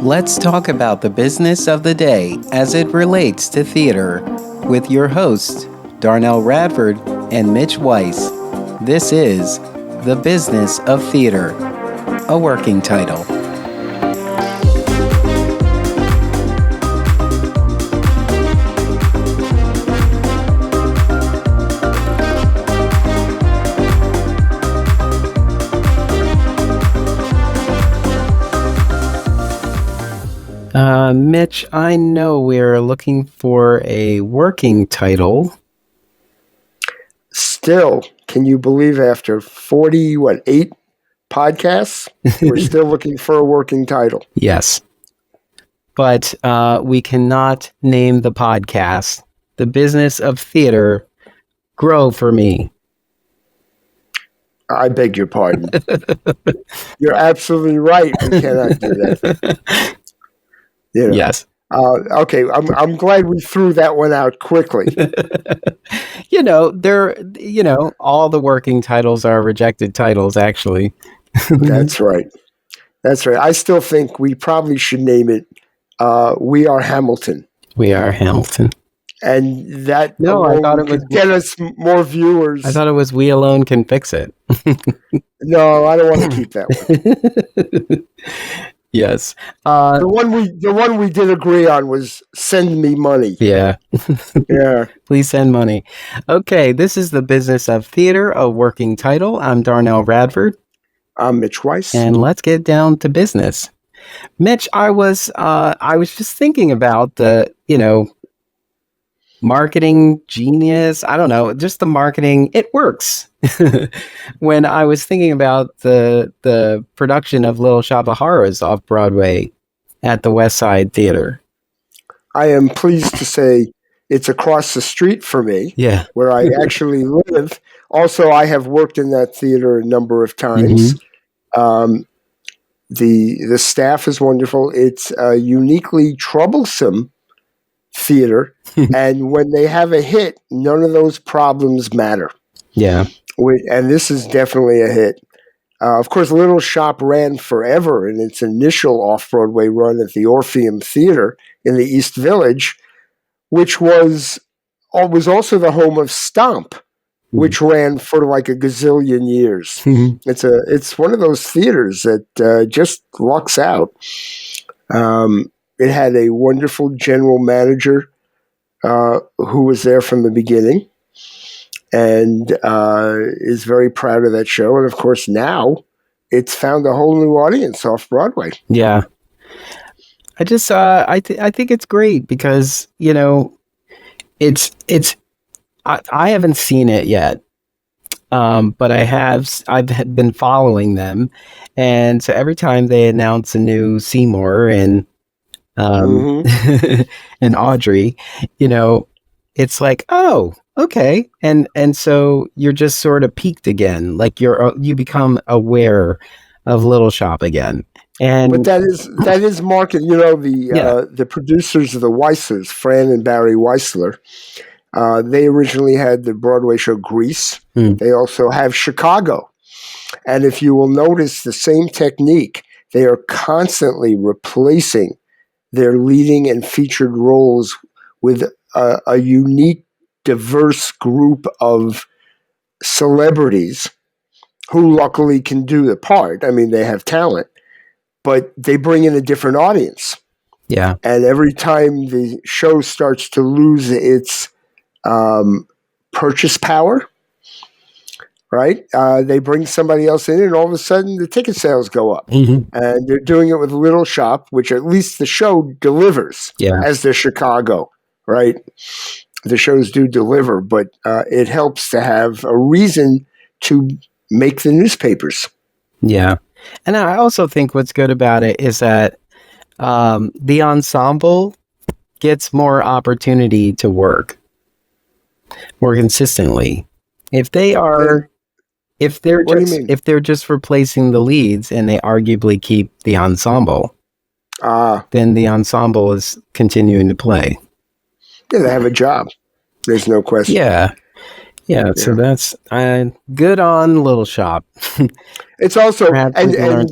Let's talk about the business of the day as it relates to theater with your hosts, Darnelle Radford and Mitch Weiss. This is The Business of Theater, a working title. Mitch, I know we're looking for a working title. Still, can you believe after 8 podcasts, we're still looking for a working title? Yes. But we cannot name the podcast The Business of Theater, Grow for Me. I beg your pardon. You're absolutely right. We cannot do that. Yes. Okay, I'm glad we threw that one out quickly. All the working titles are rejected titles, actually. That's right. That's right. I still think we probably should name it We Are Hamilton. We Are Hamilton. And that I thought it was get us more viewers. I thought it was We Alone Can Fix It. No, I don't want to keep that one. Yes. The one we did agree on was Send Me Money. Yeah. Yeah. Please send money. Okay, this is The Business of Theater, a working title. I'm Darnelle Radford. I'm Mitch Weiss. And let's get down to business. Mitch, I was just thinking about the, marketing genius. I don't know, just the marketing. It works. When I was thinking about the production of Little Shop of Horrors off Broadway at the West Side Theater. I am pleased to say it's across the street for me. Yeah. Where I actually live. Also, I have worked in that theater a number of times. Mm-hmm. The staff is wonderful. It's a uniquely troublesome theater, and when they have a hit, none of those problems matter. Yeah. And this is definitely a hit. Of course, Little Shop ran forever in its initial off-Broadway run at the Orpheum Theater in the East Village, which was also the home of Stomp, which ran for like a gazillion years. Mm-hmm. It's one of those theaters that just lucks out. It had a wonderful general manager who was there from the beginning and is very proud of that show. And, of course, now it's found a whole new audience off Broadway. Yeah. I just I think it's great because, I haven't seen it yet. But I've been following them. And so every time they announce a new Seymour and and Audrey, it's like, oh, okay. And so you're just sort of peaked again. Like you become aware of Little Shop again. But that is market, the producers of the Weissers, Fran and Barry Weissler, they originally had the Broadway show Grease. They also have Chicago. And if you will notice the same technique, they are constantly replacing their leading and featured roles with a unique, diverse group of celebrities who luckily can do the part. I mean, they have talent, but they bring in a different audience. Yeah. And every time the show starts to lose its purchase power, right? They bring somebody else in, and all of a sudden the ticket sales go up. Mm-hmm. And they're doing it with Little Shop, which at least the show delivers as the Chicago, right? The shows do deliver, but it helps to have a reason to make the newspapers. Yeah. And I also think what's good about it is that the ensemble gets more opportunity to work more consistently. If they're just replacing the leads and they arguably keep the ensemble, then the ensemble is continuing to play. Yeah, they have a job. There's no question. Yeah. So that's good on Little Shop. It's also and again,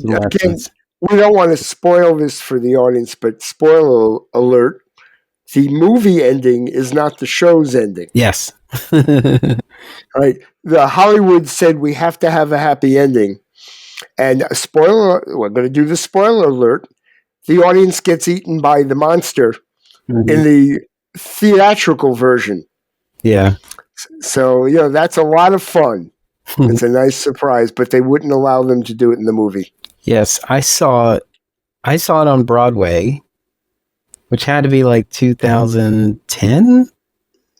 we don't want to spoil this for the audience, but spoiler alert: the movie ending is not the show's ending. Yes. Right? The Hollywood said we have to have a happy ending, and a spoiler. We're going to do the spoiler alert. The audience gets eaten by the monster in the theatrical version. Yeah. So, that's a lot of fun. It's a nice surprise, but they wouldn't allow them to do it in the movie. Yes, I saw it on Broadway, which had to be like 2010.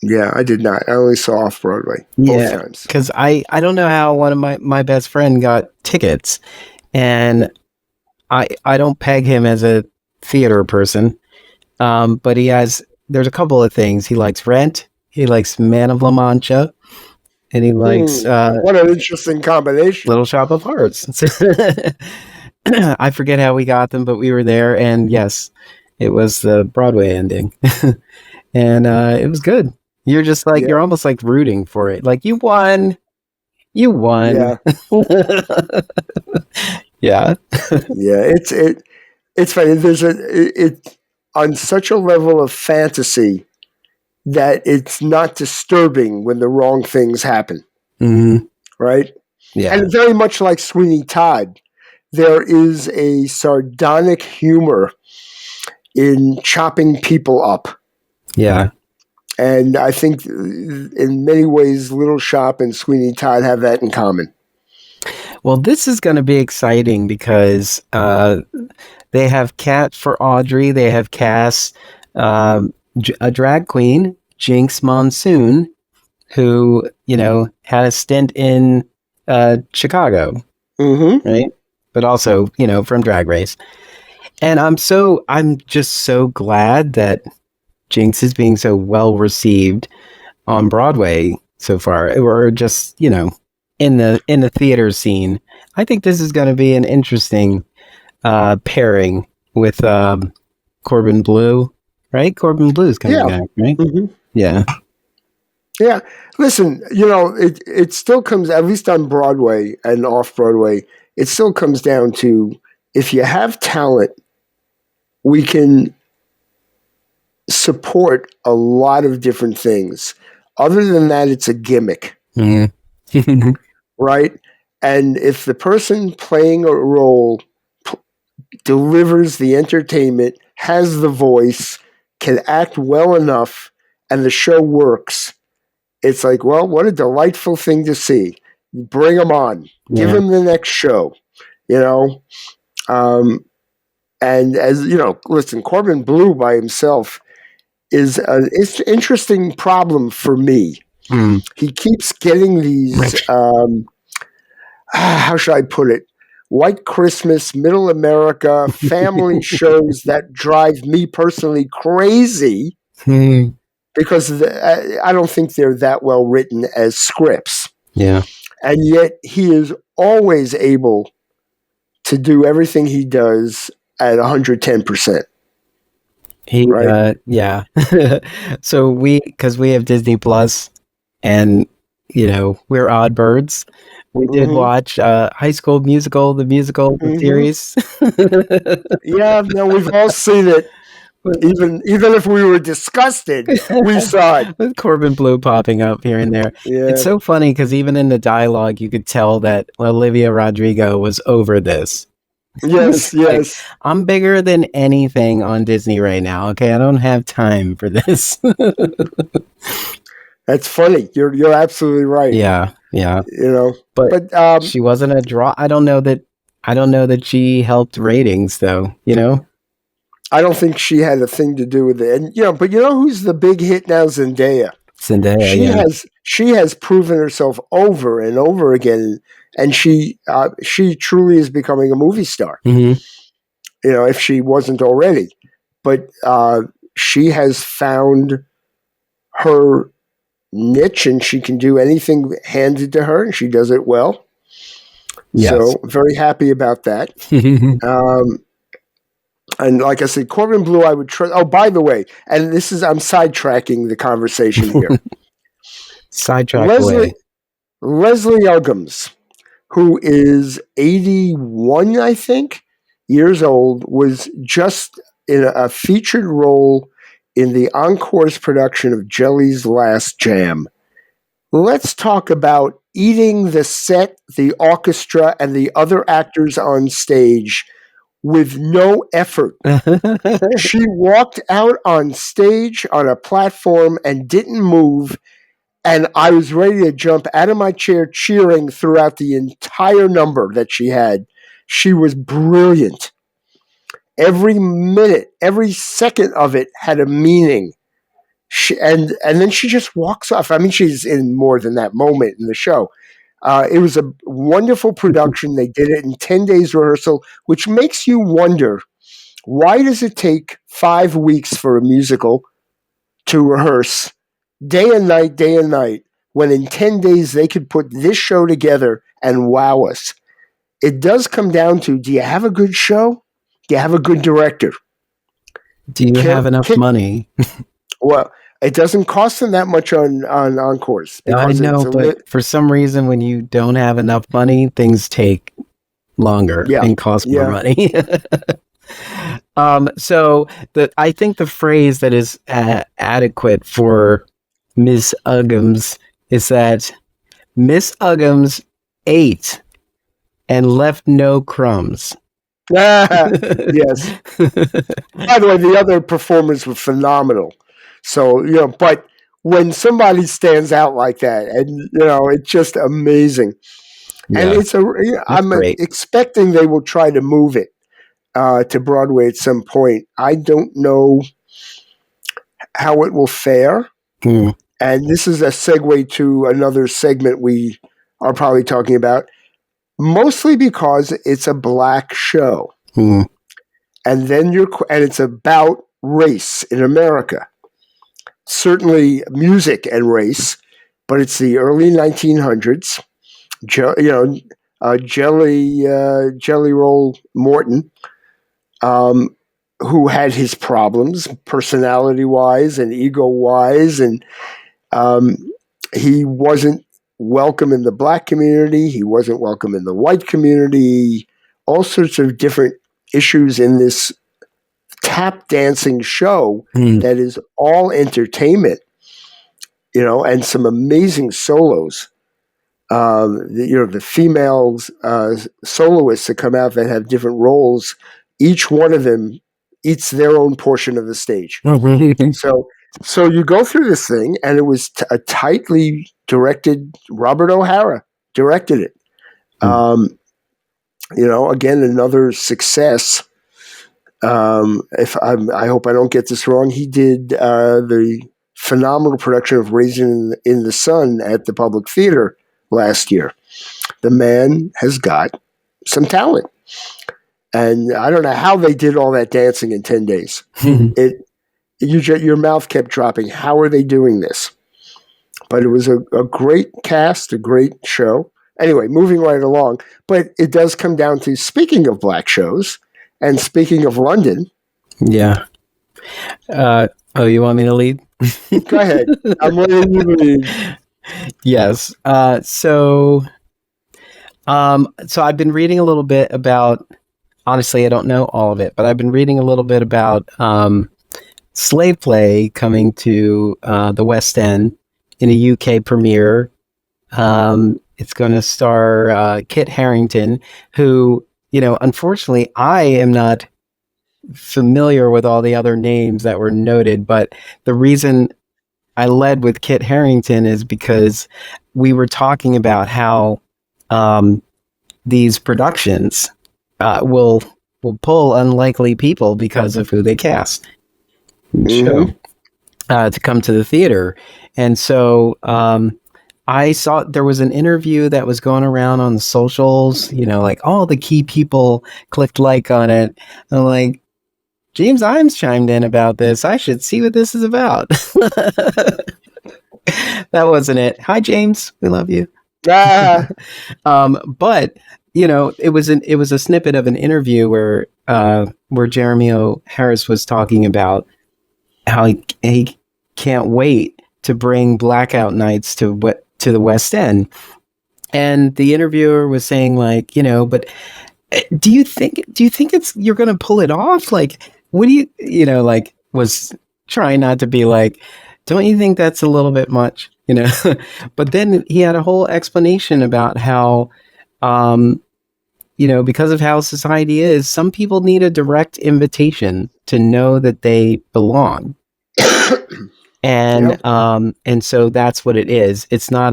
Yeah, I did not. I only saw off Broadway both times. Because I don't know how one of my best friend got tickets, and I don't peg him as a theater person, but there's a couple of things. He likes Rent, he likes Man of La Mancha, and he likes what an interesting combination. Little Shop of Hearts. I forget how we got them, but we were there, and yes, it was the Broadway ending, and it was good. You're just like you're almost like rooting for it, like you won. Yeah. Yeah. Yeah, it's funny. There's it on such a level of fantasy that it's not disturbing when the wrong things happen. Mm-hmm. Right? Yeah. And very much like Sweeney Todd, there is a sardonic humor in chopping people up. Yeah. And I think in many ways, Little Shop and Sweeney Todd have that in common. Well, this is going to be exciting because they have for Audrey. They have cast a drag queen, Jinx Monsoon, who had a stint in Chicago, right? But also from Drag Race. And I'm just so glad that Jinx is being so well received on Broadway so far, or just in the theater scene. I think this is going to be an interesting pairing with Corbin Bleu, right? Corbin Bleu's coming back, right? Mm-hmm. Yeah. Yeah. Listen, it still comes, at least on Broadway and off Broadway, it still comes down to, if you have talent, we can support a lot of different things. Other than that, it's a gimmick. Mm-hmm. Right? And if the person playing a role delivers the entertainment, has the voice, can act well enough, and the show works, it's like, well, what a delightful thing to see. Bring them on. Give them the next show. And as listen, Corbin Bleu by himself is an interesting problem for me. He keeps getting these, how should I put it? White Christmas, Middle America, family shows that drive me personally crazy because I don't think they're that well written as scripts. Yeah. And yet he is always able to do everything he does at 110%. Right? Yeah. So because we have Disney Plus, and we're odd birds. We did watch High School Musical, the musical, the series. Yeah, no, we've all seen it. Even if we were disgusted, we saw it. With Corbin Bleu popping up here and there. Yeah. It's so funny because even in the dialogue, you could tell that Olivia Rodrigo was over this. Yes, yes. I'm bigger than anything on Disney right now. Okay, I don't have time for this. That's funny. You're absolutely right. Yeah. But she wasn't a draw. I don't know that she helped ratings though. I don't think she had a thing to do with it. And but who's the big hit now? Zendaya. She has proven herself over and over again, and she truly is becoming a movie star. Mm-hmm. If she wasn't already, but she has found her niche, and she can do anything handed to her, and she does it well. Yes. So very happy about that. And like I said, Corbin Bleu, I would trust. Oh, by the way, and I'm sidetracking the conversation here. Leslie Uggams, who is 81, I think, years old, was just in a featured role in the Encore's production of Jelly's Last Jam. Let's talk about eating the set, the orchestra, and the other actors on stage with no effort. She walked out on stage on a platform and didn't move, and I was ready to jump out of my chair cheering throughout the entire number that she had. She was brilliant. Every minute, every second of it had a meaning. And then she just walks off. I mean, she's in more than that moment in the show. It was a wonderful production. They did it in 10 days rehearsal, which makes you wonder, why does it take 5 weeks for a musical to rehearse day and night, when in 10 days they could put this show together and wow us? It does come down to, do you have a good show? Do you have a good director? Do you have enough money? Well, it doesn't cost them that much on Encores. I know, but for some reason, when you don't have enough money, things take longer and cost more money. So I think the phrase that is adequate for Miss Uggams is that Miss Uggams ate and left no crumbs. Yes. By the way, the other performers were phenomenal. So, but when somebody stands out like that, and, it's just amazing. Yeah. And I'm expecting they will try to move it to Broadway at some point. I don't know how it will fare. And this is a segue to another segment we are probably talking about, mostly because it's a black show. And then and it's about race in America. Certainly music and race, but it's the early 1900s. Jelly Roll Morton, who had his problems personality-wise and ego-wise, and he wasn't welcome in the black community. He wasn't welcome in the white community. All sorts of different issues in this tap dancing show that is all entertainment, and some amazing solos. The females soloists that come out that have different roles, each one of them eats their own portion of the stage. So you go through this thing, and it was a tightly directed. Robert O'Hara directed it. Again, another success. I hope I don't get this wrong. He did the phenomenal production of Raisin in the Sun at the Public Theater last year. The man has got some talent, and I don't know how they did all that dancing in 10 days. Your mouth kept dropping. How are they doing this? But it was a great cast, a great show. Anyway, moving right along. But it does come down to, speaking of black shows, and speaking of London. Yeah. You want me to lead? Go ahead. I'm letting you lead. Yes. So I've been reading a little bit about, honestly, I don't know all of it, but I've been reading a little bit about Slave Play coming to the West End in a UK premiere. It's going to star Kit Harrington, who, unfortunately, I am not familiar with all the other names that were noted, but the reason I led with Kit Harrington is because we were talking about how these productions will pull unlikely people because of who they cast to come to the theater. And so I saw there was an interview that was going around on the socials, like all the key people clicked like on it. I'm like, James Imes chimed in about this. I should see what this is about. That wasn't it. Hi, James. We love you. But it was a snippet of an interview where Jeremy O. Harris was talking about how he can't wait to bring Blackout Nights to the West End. And the interviewer was saying, like, but Do you think it's you're going to pull it off? Like, what do you know, like, was trying not to be like, don't you think that's a little bit much, you know? But then he had a whole explanation about how, um, because of how society is, some people need a direct invitation to know that they belong. And Yep. and so that's what it is. It's not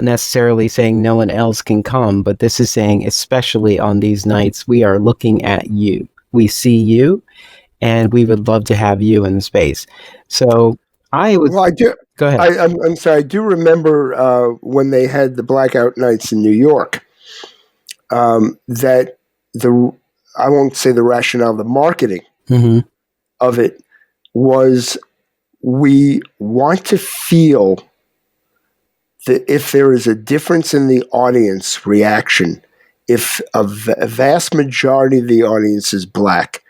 necessarily saying no one else can come, but this is saying, especially on these nights, we are looking at you. We see you, and we would love to have you in the space. So Well, I do. Go ahead. I'm sorry. I do remember when they had the blackout nights in New York. That I won't say the rationale, the marketing Mm-hmm. of it was, we want to feel that if there is a difference in the audience reaction, if a vast majority of the audience is black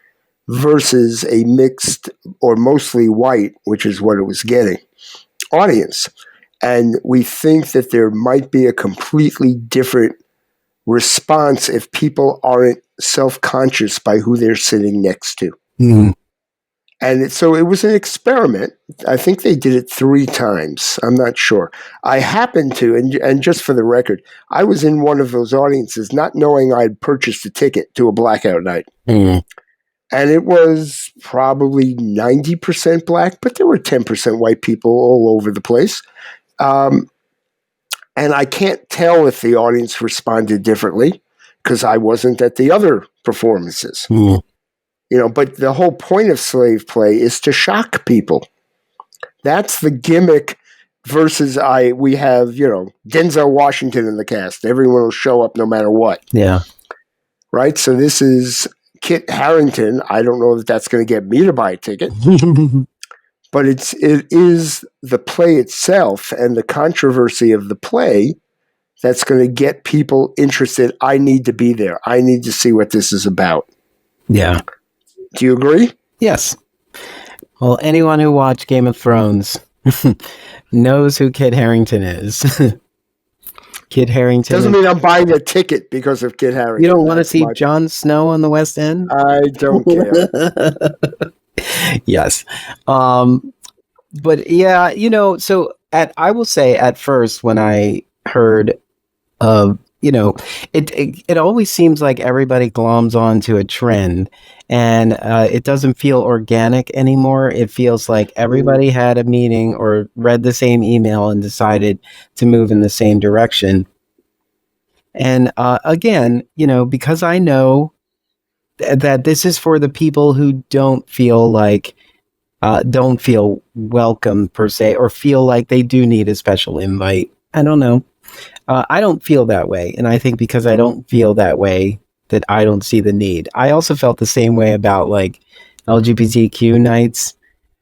versus a mixed or mostly white, which is what it was getting, audience, and we think that there might be a completely different response if people aren't self-conscious by who they're sitting next to. Mm-hmm. And so it was an experiment. I think they did it 3 times. I'm not sure. I happened to, and just for the record, I was in one of those audiences not knowing I'd purchased a ticket to a blackout night. Mm-hmm. And it was probably 90% black, but there were 10% white people all over the place. And I can't tell if the audience responded differently because I wasn't at the other performances. Mm-hmm. But the whole point of slave play is to shock people. That's the gimmick versus we have, Denzel Washington in the cast. Everyone will show up no matter what. Yeah. Right? So this is Kit Harrington. I don't know if that's going to get me to buy a ticket. But it is the play itself and the controversy of the play that's going to get people interested. I need to be there. I need to see what this is about. Yeah. Do you agree? Yes. Well, anyone who watched Game of Thrones knows who Kit Harrington is. Kit Harrington doesn't mean I'm buying a ticket because of Kit Harrington. You don't want to see Jon Snow on the West End? I don't care. Yes. But yeah, so I will say at first when I heard of, it always seems like everybody gloms onto a trend, and it doesn't feel organic anymore. It feels like everybody had a meeting or read the same email and decided to move in the same direction. And again, because I know that this is for the people who don't feel welcome per se, or feel like they do need a special invite. I don't know. I don't feel that way. And I think because I don't feel that way, that I don't see the need. I also felt the same way about like LGBTQ nights.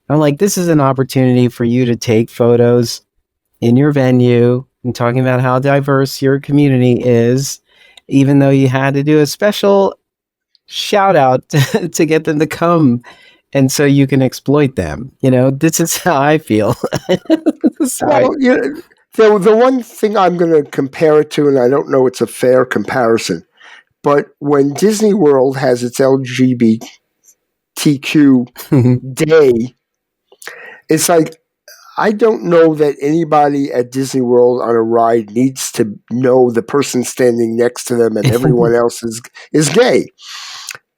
I'm like, this is an opportunity for you to take photos in your venue and talking about how diverse your community is, even though you had to do a special shout out to get them to come. And so you can exploit them. This is how I feel. The one thing I'm going to compare it to, and I don't know it's a fair comparison, but when Disney World has its LGBTQ day, it's like, I don't know that anybody at Disney World on a ride needs to know the person standing next to them and everyone else is gay.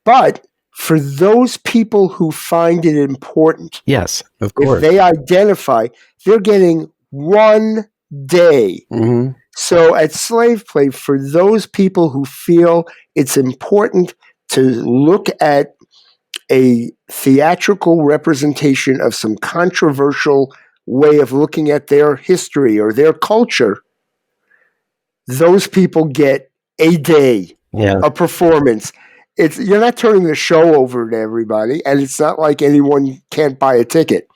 But for those people who find it important, yes, of course, if they identify, they're getting one day. Mm-hmm. So at Slave Play, for those people who feel it's important to look at a theatrical representation of some controversial way of looking at their history or their culture, those people get a day, a performance. You're not turning the show over to everybody, and it's not like anyone can't buy a ticket.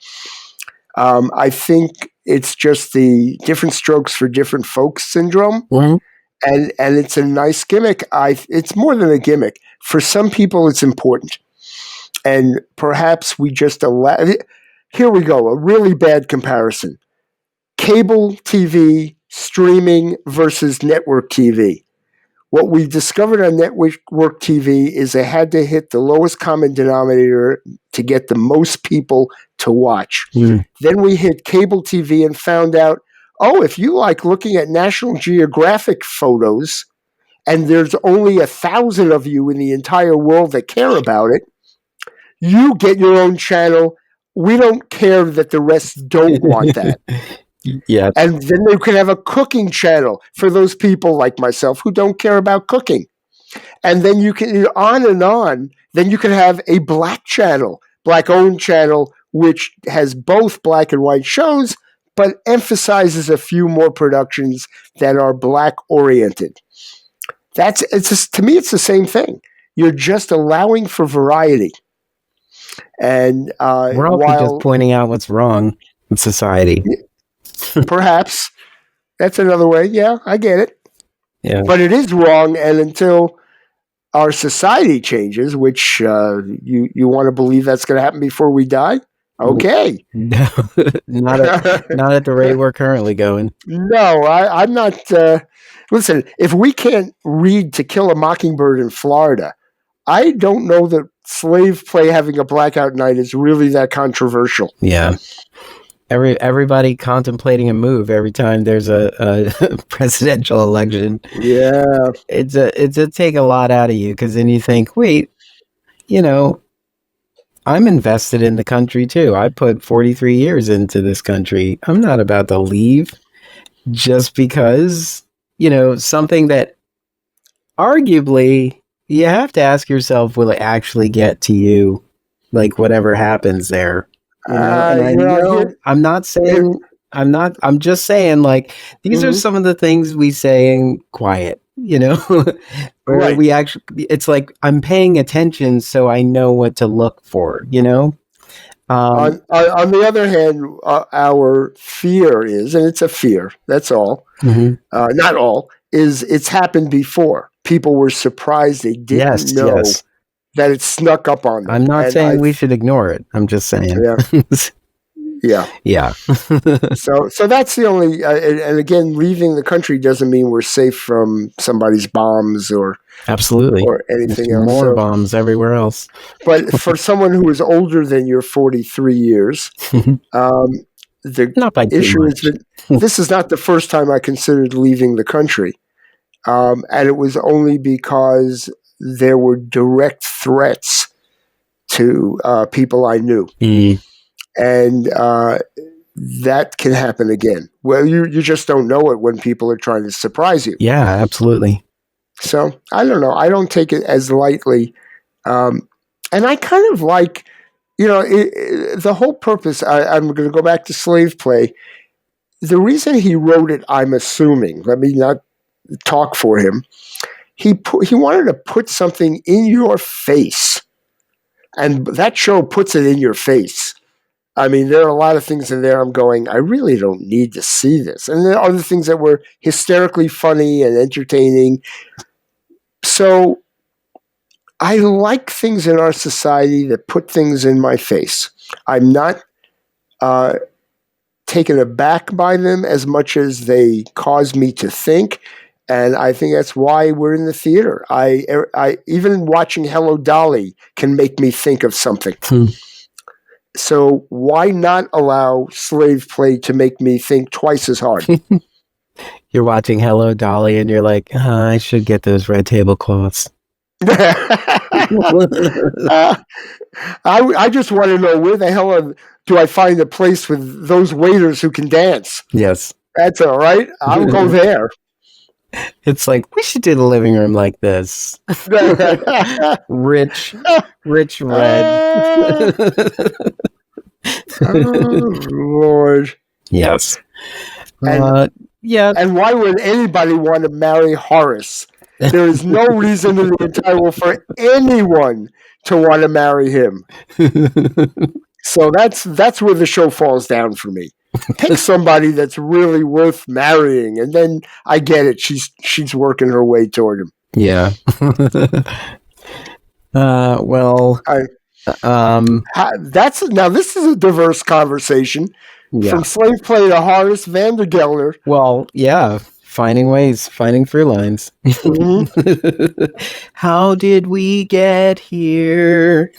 I think it's just the different strokes for different folks syndrome, mm-hmm. and it's a nice gimmick. It's more than a gimmick. For some people, it's important, and perhaps we just allow. Here we go, a really bad comparison: cable TV streaming versus network TV. What we discovered on network TV is they had to hit the lowest common denominator to get the most people to watch. Then we hit cable TV and found out, oh, if you like looking at National Geographic photos and there's only 1,000 of you in the entire world that care about it, you get your own channel. We don't care that the rest don't want that. Yeah. And then they could have a cooking channel for those people like myself who don't care about cooking. And then you can, on and on, then you can have a black channel, black-owned channel, which has both black and white shows, but emphasizes a few more productions that are black-oriented. To me, it's the same thing. You're just allowing for variety. And we're also just pointing out what's wrong in society. Perhaps that's another way. Yeah, I get it. Yeah, but it is wrong, and until our society changes, which you want to believe that's going to happen before we die, okay. No, not at the rate we're currently going. No, I'm not. Listen, if we can't read To Kill a Mockingbird in Florida, I don't know that slave play having a blackout night is really that controversial. Yeah. Everybody contemplating a move every time there's a presidential election. Yeah. It's a take a lot out of you, because then you think, wait, I'm invested in the country too. I put 43 years into this country. I'm not about to leave just because, something that arguably you have to ask yourself, will it actually get to you? Like whatever happens there. I'm not saying, I'm just saying, like, these are some of the things we say in quiet, where Right. we actually, it's like, I'm paying attention so I know what to look for, On the other hand, our fear is, and it's a fear, that's all, not all, is it's happened before. People were surprised they didn't know that it snuck up on them. I'm not saying we should ignore it. I'm just saying. Yeah. So that's the only, and again, leaving the country doesn't mean we're safe from somebody's bombs or absolutely or anything There's else. More bombs everywhere else. But for someone who is older than your 43 years, the not by issue is that this is not the first time I considered leaving the country, and it was only because there were direct threats to people I knew. And that can happen again. Well, you just don't know it when people are trying to surprise you. Yeah, absolutely. So I don't know. I don't take it as lightly. And I kind of like, the whole purpose, I'm going to go back to slave play. The reason he wrote it, I'm assuming, let me not talk for him, he wanted to put something in your face. And that show puts it in your face. I mean, there are a lot of things in there I'm going, I really don't need to see this. And there are other things that were hysterically funny and entertaining. So I like things in our society that put things in my face. I'm not taken aback by them as much as they cause me to think. And I think that's why we're in the theater. I even watching Hello, Dolly can make me think of something. So why not allow slave play to make me think twice as hard? You're watching Hello, Dolly, and you're like, I should get those red tablecloths. I just want to know, where the hell do I find a place with those waiters who can dance? Yes. That's all right. I'll go there. It's like, we should do the living room like this. Rich red. Oh, Lord. Yes. Yeah. And why would anybody want to marry Horace? There is no reason in the entire world for anyone to want to marry him. So that's where the show falls down for me. Pick somebody that's really worth marrying, and then I get it. She's working her way toward him. Yeah. This is a diverse conversation. Yeah. From slave play to Horace Vandergelder. Well, yeah. finding ways, finding through lines. How did we get here?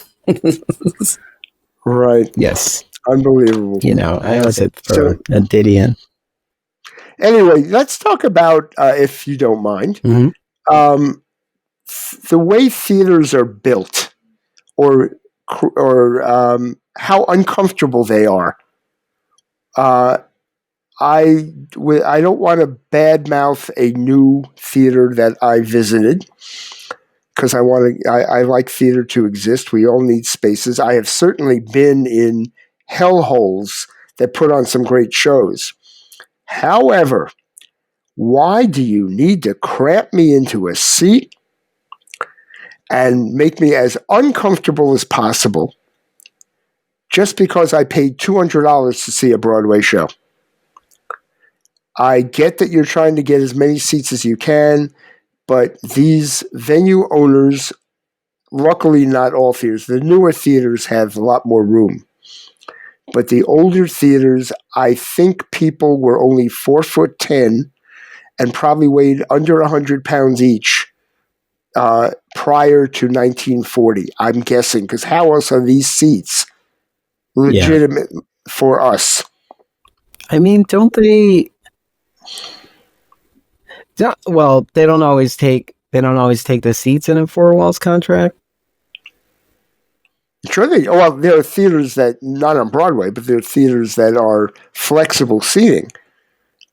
Right. Yes. Unbelievable. I always had to throw a ditty in. Anyway, let's talk about, if you don't mind, the way theaters are built, or how uncomfortable they are. I don't want to badmouth a new theater that I visited, because I like theater to exist. We all need spaces. I have certainly been in hellholes that put on some great shows. However, why do you need to cramp me into a seat and make me as uncomfortable as possible just because I paid $200 to see a Broadway show? I get that you're trying to get as many seats as you can, but these venue owners, luckily not all theaters, the newer theaters have a lot more room. But the older theaters, I think people were only 4'10" and probably weighed under 100 pounds each prior to 1940, I'm guessing, because how else are these seats legitimate for us? I mean, don't they? Well, they don't always take the seats in a Four Walls contract. Sure, there are theaters that, not on Broadway, but there are theaters that are flexible seating.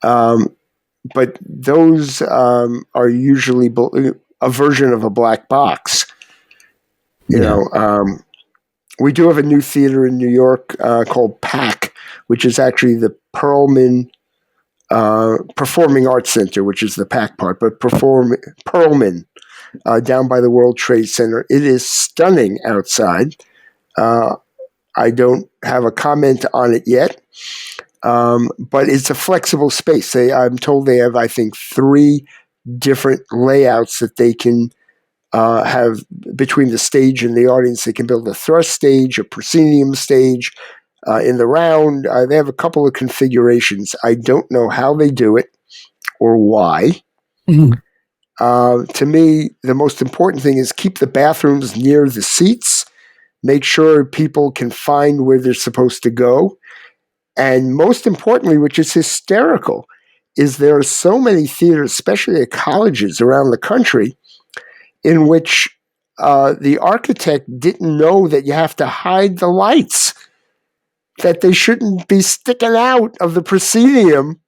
But those are usually a version of a black box. You know, we do have a new theater in New York called PAC, which is actually the Perlman Performing Arts Center, which is the PAC part, but Perlman down by the World Trade Center. It is stunning outside. I don't have a comment on it yet, but it's a flexible space. I'm told they have, I think, 3 different layouts that they can have between the stage and the audience. They can build a thrust stage, a proscenium stage in the round. They have a couple of configurations. I don't know how they do it or why. To me, the most important thing is keep the bathrooms near the seats. Make sure people can find where they're supposed to go. And most importantly, which is hysterical, is there are so many theaters, especially at colleges around the country, in which the architect didn't know that you have to hide the lights, that they shouldn't be sticking out of the proscenium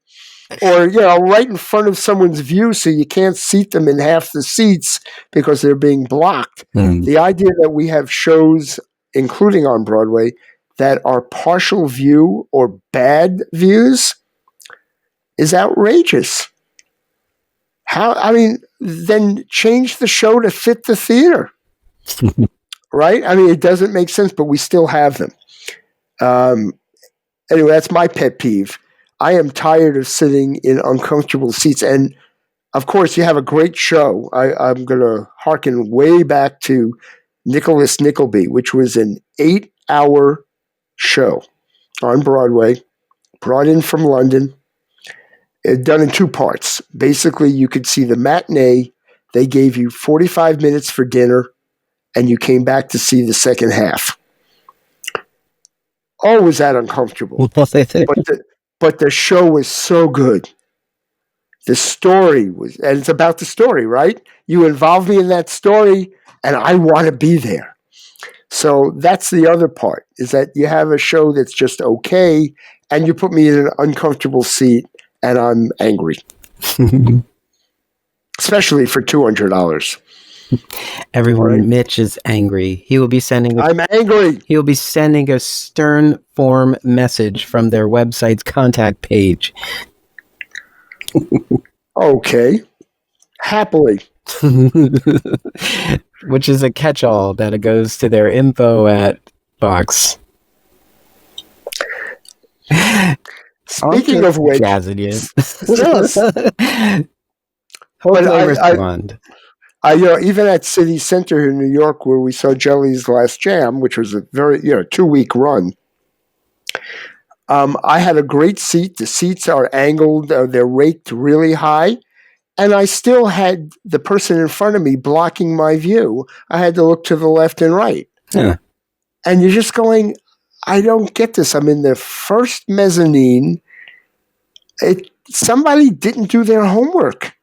or, right in front of someone's view so you can't seat them in half the seats because they're being blocked. The idea that we have shows, including on Broadway, that are partial view or bad views is outrageous. Then change the show to fit the theater, right? It doesn't make sense, but we still have them. Anyway, that's my pet peeve. I am tired of sitting in uncomfortable seats. And, of course, you have a great show. I'm going to hearken way back to Nicholas Nickleby, which was an 8-hour show on Broadway, brought in from London, done in 2 parts. Basically, you could see the matinee. They gave you 45 minutes for dinner, and you came back to see the second half. Oh, was that uncomfortable? But the show was so good. The story was, and it's about the story, right? You involve me in that story, and I want to be there. So that's the other part, is that you have a show that's just okay, and you put me in an uncomfortable seat, and I'm angry. Especially for $200. Everyone, right. Mitch is angry. He will be sending. I'm angry. He will be sending a stern form message from their website's contact page. Okay, happily. Which is a catch-all that it goes to their info at box. Speaking of which, jazzing you. Hopefully respond. Even at City Center here in New York, where we saw Jelly's Last Jam, which was a very 2-week run, I had a great seat. The seats are angled, they're raked really high. And I still had the person in front of me blocking my view. I had to look to the left and right. Huh. And you're just going, I don't get this. I'm in the first mezzanine. Somebody didn't do their homework.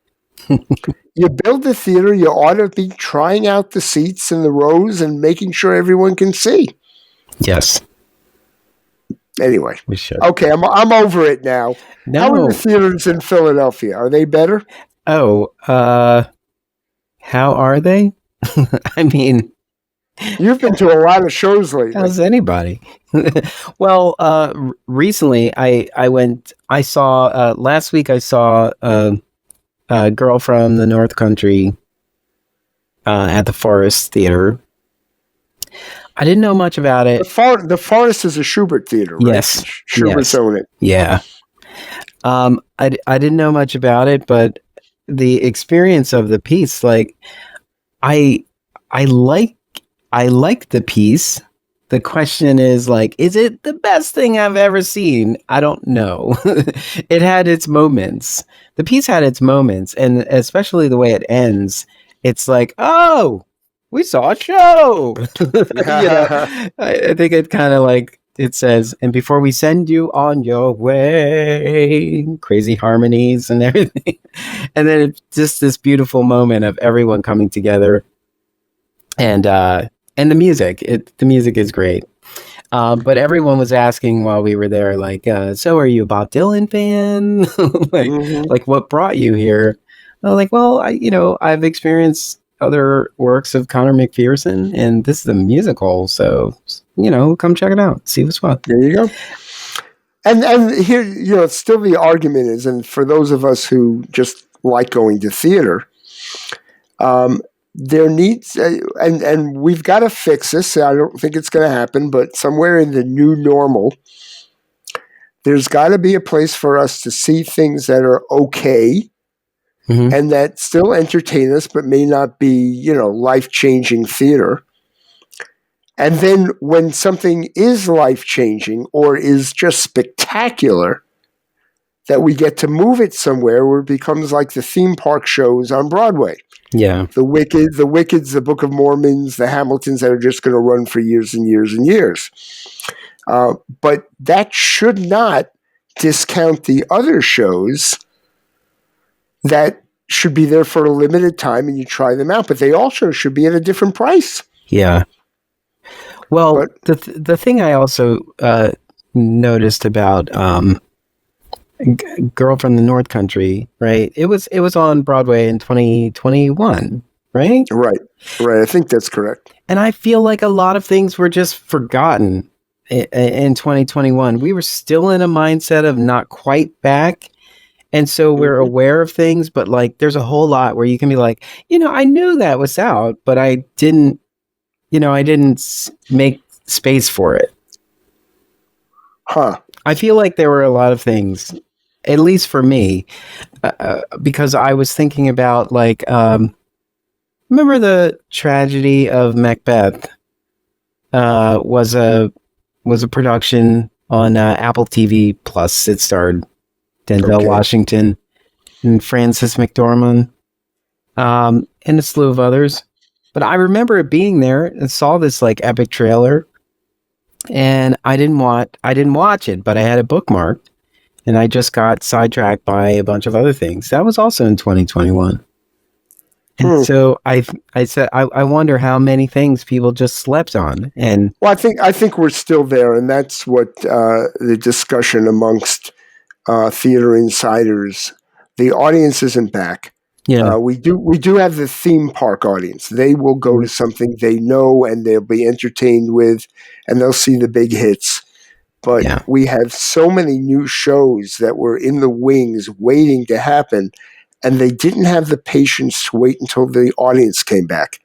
You build the theater, you ought to be trying out the seats and the rows and making sure everyone can see. Yes. Anyway, We should. Okay, I'm over it now. No. How are the theaters in Philadelphia? Are they better? Oh, how are they? I mean, You've been to a lot of shows lately. how's anybody? Well, recently I saw, last week I saw a Girl from the North Country at the Forest Theater. I didn't know much about it. The Forest is a Schubert theater, right? Yes. Schubert's own it. Yeah. I didn't know much about it, but the experience of the piece, like, I like the piece. The question is, like, is it the best thing I've ever seen? I don't know. It had its moments. The piece had its moments, and especially the way it ends. It's like, oh, we saw a show. I think it kind of like, it says, and before we send you on your way, crazy harmonies and everything. And then it's just this beautiful moment of everyone coming together. And the music, the music is great. But everyone was asking while we were there, like, so are you a Bob Dylan fan? like what brought you here? I'm like, well, I've experienced other works of Conor McPherson, and this is a musical, so come check it out, see what's what. There you go. And here, still the argument is, and for those of us who just like going to theater, there needs, and we've got to fix this. I don't think it's going to happen, but somewhere in the new normal, there's got to be a place for us to see things that are okay, and that still entertain us, but may not be, life-changing theater. And then when something is life-changing or is just spectacular, that we get to move it somewhere where it becomes like the theme park shows on Broadway. Yeah. The Wickeds, the Book of Mormons, the Hamiltons that are just going to run for years and years and years. But that should not discount the other shows that should be there for a limited time and you try them out. But they also should be at a different price. Yeah. Well, the thing I also noticed about Girl from the North Country, right? It was on Broadway in 2021, right? Right. I think that's correct. And I feel like a lot of things were just forgotten in 2021. We were still in a mindset of not quite back. And so we're aware of things, but like there's a whole lot where you can be like, I knew that was out, but I didn't make space for it. I feel like there were a lot of things, at least for me, because I was thinking about like, remember the tragedy of Macbeth? Was a production on Apple TV Plus. It starred Denzel Washington and Frances McDormand, and a slew of others. But I remember it being there and saw this like epic trailer, and I didn't watch it, but I had it bookmarked, and I just got sidetracked by a bunch of other things. That was also in 2021. And so I said, I wonder how many things people just slept on. And well, I think we're still there, and that's what the discussion amongst theater insiders. The audience isn't back. Yeah, we do have the theme park audience. They will go to something they know and they'll be entertained with, and they'll see the big hits. But we have so many new shows that were in the wings waiting to happen, and they didn't have the patience to wait until the audience came back.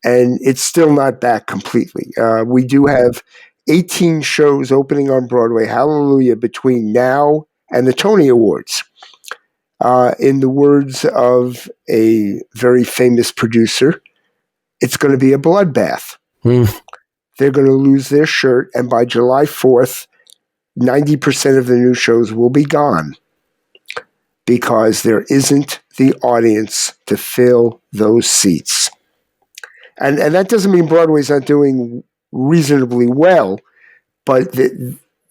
And it's still not back completely. We do have 18 shows opening on Broadway, hallelujah, between now and the Tony Awards. In the words of a very famous producer, it's going to be a bloodbath. They're going to lose their shirt, and by July 4th, 90% of the new shows will be gone because there isn't the audience to fill those seats. And that doesn't mean Broadway's not doing reasonably well, but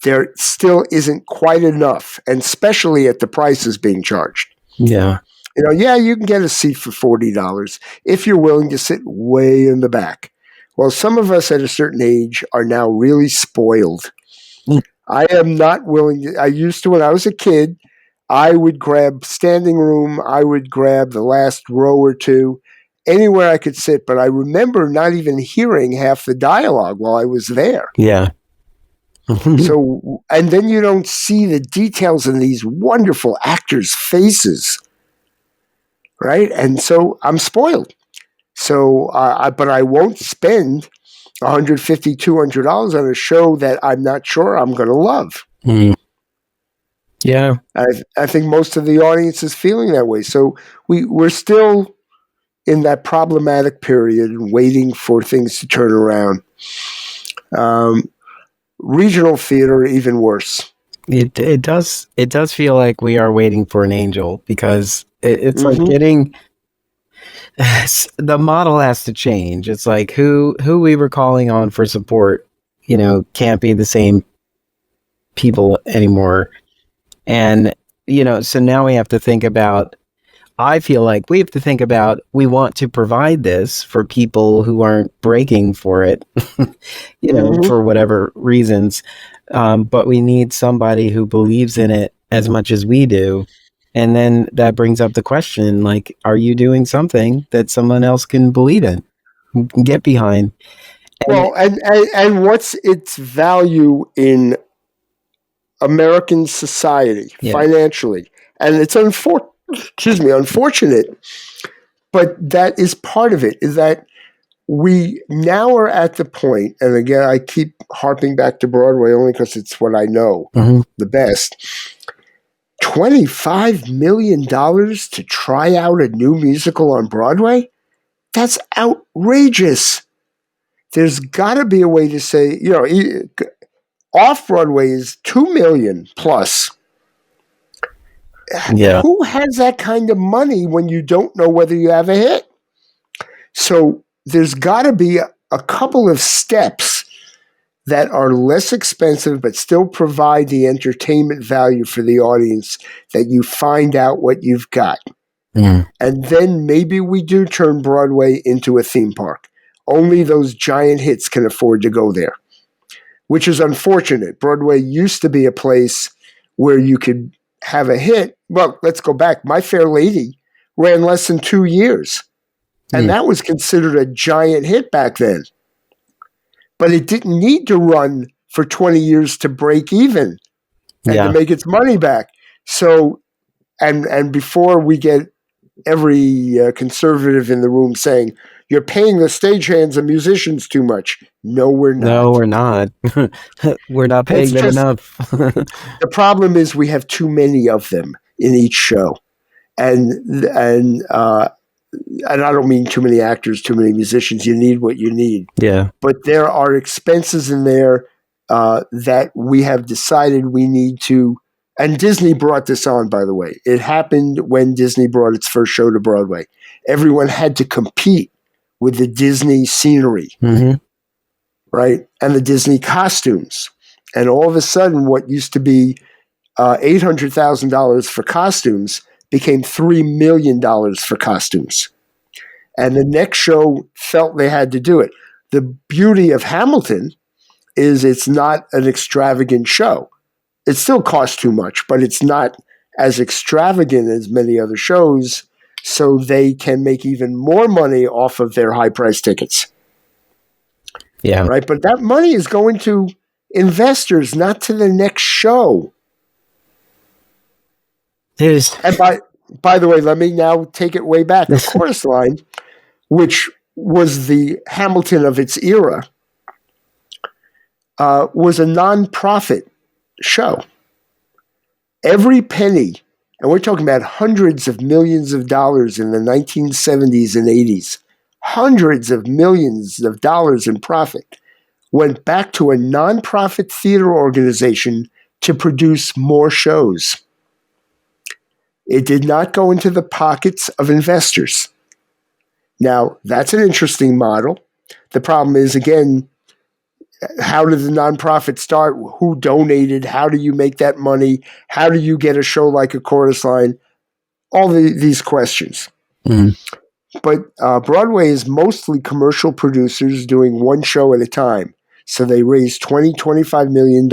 there still isn't quite enough, and especially at the prices being charged. Yeah. You can get a seat for $40 if you're willing to sit way in the back. Well, some of us at a certain age are now really spoiled. I am not willing to. I used to, when I was a kid, I would grab standing room. I would grab the last row or two, anywhere I could sit. But I remember not even hearing half the dialogue while I was there. Yeah. So, and then you don't see the details in these wonderful actors' faces, right? And so I'm spoiled. So, but I won't spend $150, $200 on a show that I'm not sure I'm going to love. Mm. Yeah. I think most of the audience is feeling that way. So we're still in that problematic period and waiting for things to turn around. Regional theater, even worse. It does feel like we are waiting for an angel, because it's like getting the model has to change. It's like who we were calling on for support, can't be the same people anymore. And, so now we have to think about, I feel like we have to think about, we want to provide this for people who aren't breaking for it, for whatever reasons. But we need somebody who believes in it as much as we do. And then that brings up the question, like, are you doing something that someone else can believe in, can get behind? And what's its value in American society financially? And it's unfortunate, but that is part of it, is that we now are at the point, and again, I keep harping back to Broadway only because it's what I know the best. $25 million to try out a new musical on Broadway? That's outrageous. There's got to be a way to say, off-Broadway is $2 million plus. Yeah. Who has that kind of money when you don't know whether you have a hit? So there's got to be a couple of steps that are less expensive but still provide the entertainment value for the audience, that you find out what you've got. And then maybe we do turn Broadway into a theme park. Only those giant hits can afford to go there, which is unfortunate. Broadway used to be a place where you could have a hit. Well, let's go back. My Fair Lady ran less than 2 years, and that was considered a giant hit back then. But it didn't need to run for 20 years to break even and to make its money back. So, and before we get every conservative in the room saying, you're paying the stagehands and musicians too much. No, we're not. No, we're not. We're not paying them enough. The problem is we have too many of them in each show. And I don't mean too many actors, too many musicians. You need what you need. Yeah. But there are expenses in there that we have decided we need to. And Disney brought this on, by the way. It happened when Disney brought its first show to Broadway. Everyone had to compete with the Disney scenery, right? And the Disney costumes. And all of a sudden, what used to be $800,000 for costumes became $3 million for costumes. And the next show felt they had to do it. The beauty of Hamilton is it's not an extravagant show. It still costs too much, but it's not as extravagant as many other shows, so they can make even more money off of their high-priced tickets. Yeah. Right? But that money is going to investors, not to the next show. And by the way, let me now take it way back. The Chorus Line, which was the Hamilton of its era, was a non-profit show. Every penny, and we're talking about hundreds of millions of dollars in the 1970s and 80s, hundreds of millions of dollars in profit, went back to a non-profit theater organization to produce more shows. It did not go into the pockets of investors. Now, that's an interesting model. The problem is, again, how did the nonprofit start? Who donated? How do you make that money? How do you get a show like A Chorus Line? All these questions. Mm-hmm. But Broadway is mostly commercial producers doing one show at a time. So they raise $25 million.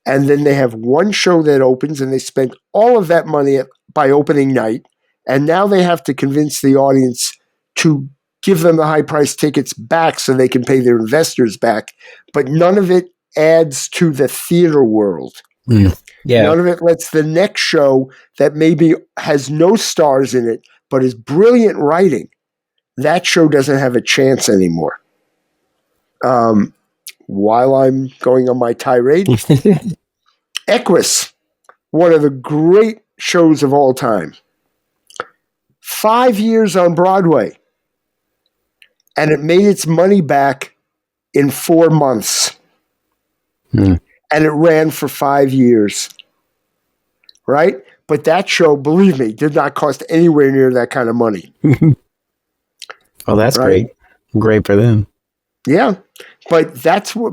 And then they have one show that opens, and they spent all of that money by opening night. And now they have to convince the audience to give them the high-priced tickets back so they can pay their investors back. But none of it adds to the theater world. Mm. Yeah. None of it lets the next show that maybe has no stars in it, but is brilliant writing, that show doesn't have a chance anymore. While I'm going on my tirade, Equus, one of the great shows of all time. 5 years on Broadway, and it made its money back in 4 months. And it ran for 5 years. Right? But that show, believe me, did not cost anywhere near that kind of money. Well, that's right? Great for them. Yeah. But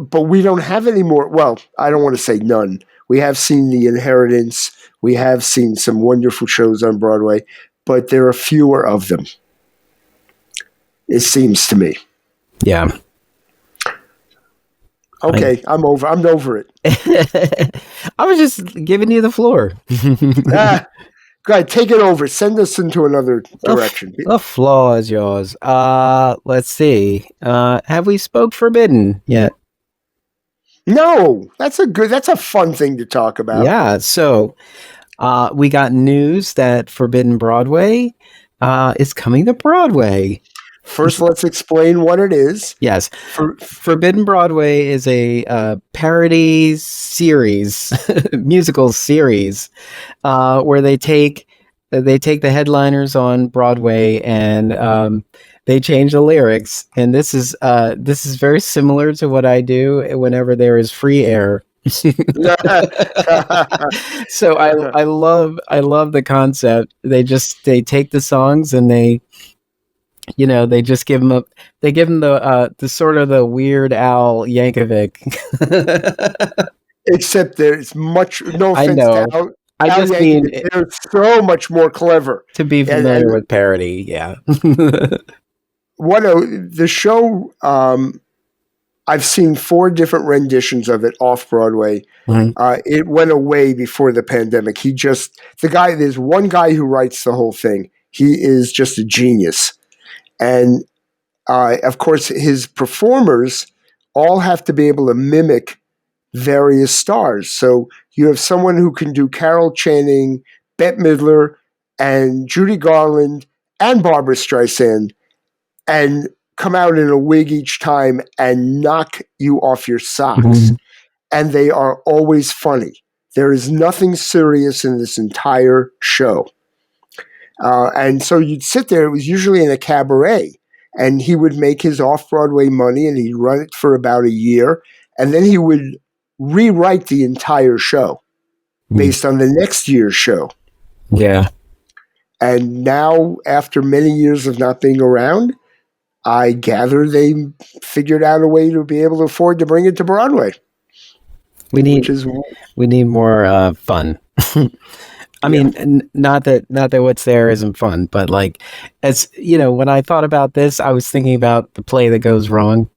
but we don't have any more. Well, I don't want to say none. We have seen The Inheritance. We have seen some wonderful shows on Broadway, but there are fewer of them. It seems to me. Yeah. Okay, I'm over it. I was just giving you the floor. Go ahead, take it over. Send us into another direction. The floor is yours. Let's see. Have we spoke Forbidden yet? No, that's a fun thing to talk about. Yeah. So, we got news that Forbidden Broadway is coming to Broadway. First, let's explain what it is. Yes. Forbidden Broadway is a parody series, musical series, where they take the headliners on Broadway and they change the lyrics. And this is very similar to what I do whenever there is free air. So I love the concept. They take the songs and they just give them the sort of the Weird Al Yankovic. Except there's much, no offense to Al. I just mean they're so much more clever. To be familiar with parody, yeah. The show, I've seen 4 different renditions of it off Broadway. Mm-hmm. It went away before the pandemic. There's one guy who writes the whole thing. He is just a genius. And of course, his performers all have to be able to mimic various stars. So you have someone who can do Carol Channing, Bette Midler, and Judy Garland, and Barbra Streisand, and come out in a wig each time and knock you off your socks. Mm-hmm. And they are always funny. There is nothing serious in this entire show. And so you'd sit there, it was usually in a cabaret, and he would make his off-Broadway money, and he'd run it for about a year, and then he would rewrite the entire show based on the next year's show. Yeah. And now, after many years of not being around, I gather they figured out a way to be able to afford to bring it to Broadway. We need more fun. I mean, not that what's there isn't fun, but like, as you know, when I thought about this, I was thinking about The Play That Goes Wrong,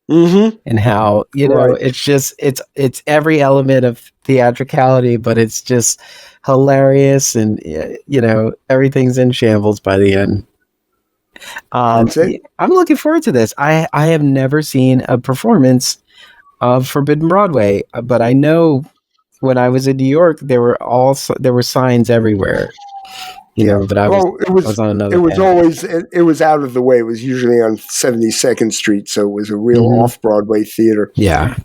mm-hmm. and how it's just it's every element of theatricality, but it's just hilarious, and everything's in shambles by the end. I'm looking forward to this. I have never seen a performance of Forbidden Broadway, but I know. When I was in New York, there were signs everywhere. But I was on another. It was out of the way. It was usually on 72nd Street, so it was a real off-Broadway theater. Yeah,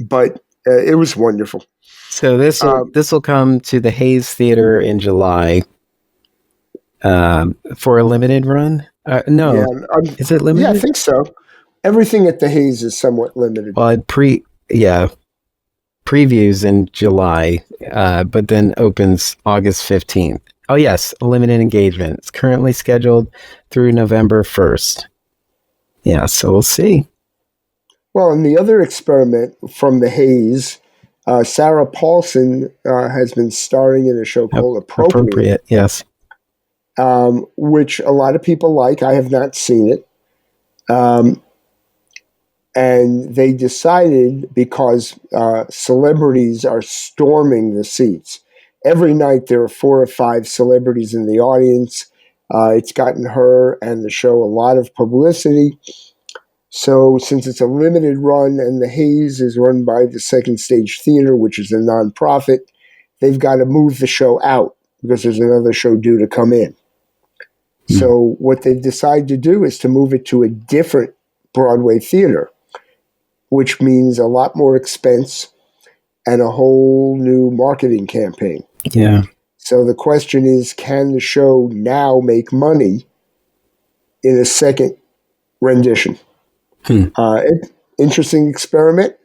but it was wonderful. So this will come to the Hayes Theater in July for a limited run. No, is it limited? Yeah, I think so. Everything at the Hayes is somewhat limited. Well, previews in July, but then opens August 15th. Oh, yes, a limited engagement. It's currently scheduled through November 1st. Yeah, so we'll see. Well, and the other experiment from the Haze, Sarah Paulson has been starring in a show called Appropriate. Yes. Which a lot of people like. I have not seen it. And they decided, because celebrities are storming the seats. Every night there are 4 or 5 celebrities in the audience. It's gotten her and the show a lot of publicity. So since it's a limited run and the Haze is run by the Second Stage Theater, which is a nonprofit, they've got to move the show out because there's another show due to come in. So what they've decided to do is to move it to a different Broadway theater, which means a lot more expense and a whole new marketing campaign. Yeah. So the question is, can the show now make money in a second rendition? Interesting experiment.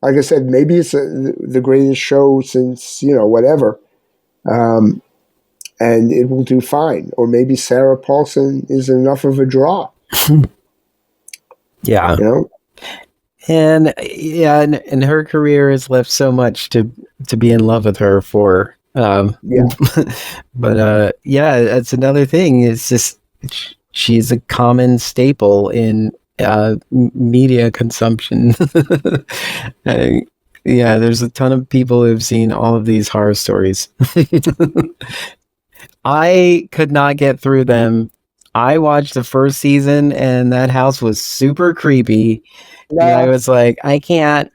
Like I said, maybe it's the greatest show since, whatever. And it will do fine. Or maybe Sarah Paulson is enough of a draw. Yeah. And yeah, and her career has left so much to be in love with her for. But that's another thing. It's just she's a common staple in media consumption. Yeah, there's a ton of people who've seen all of these horror stories. I could not get through them. I watched the first season and that house was super creepy. Yeah. And I was like, I can't.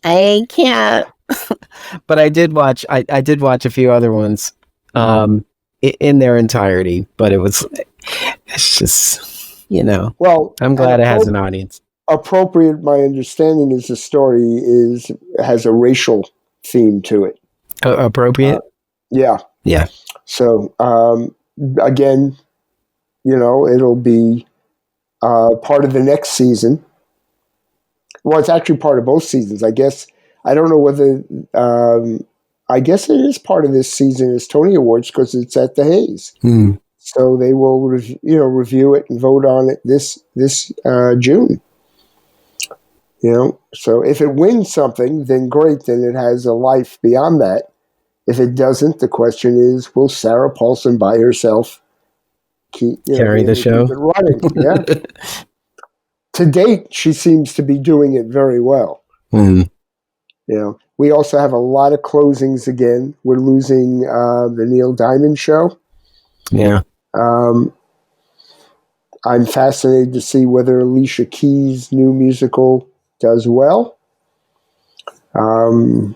But I did watch a few other ones in their entirety, but it's just, well, I'm glad it has an audience. Appropriate, my understanding is the story has a racial theme to it. Appropriate? Yeah. Yeah. So, again, it'll be part of the next season. Well, it's actually part of both seasons, I guess. I don't know whether, I guess it is part of this season's Tony Awards because it's at the Haze. So they will, review it and vote on it this June. So if it wins something, then great, then it has a life beyond that. If it doesn't, the question is, will Sarah Paulson by herself carry the show? Keep it running? Yeah. To date, she seems to be doing it very well. We also have a lot of closings again. We're losing the Neil Diamond show. Yeah. I'm fascinated to see whether Alicia Keys' new musical does well. Trying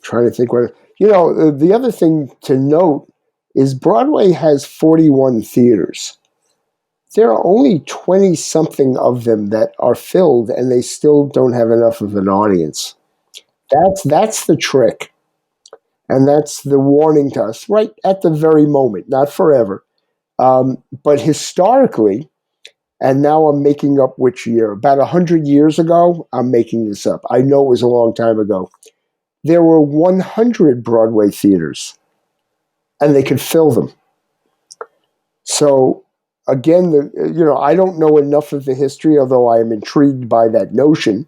to think what... the other thing to note is Broadway has 41 theaters. There are only 20-something of them that are filled, and they still don't have enough of an audience. That's the trick. And that's the warning to us, right at the very moment, not forever. But historically, and now I'm making up which year, about 100 years ago, I'm making this up. I know it was a long time ago. There were 100 Broadway theaters, and they could fill them. So, again, I don't know enough of the history, although I am intrigued by that notion.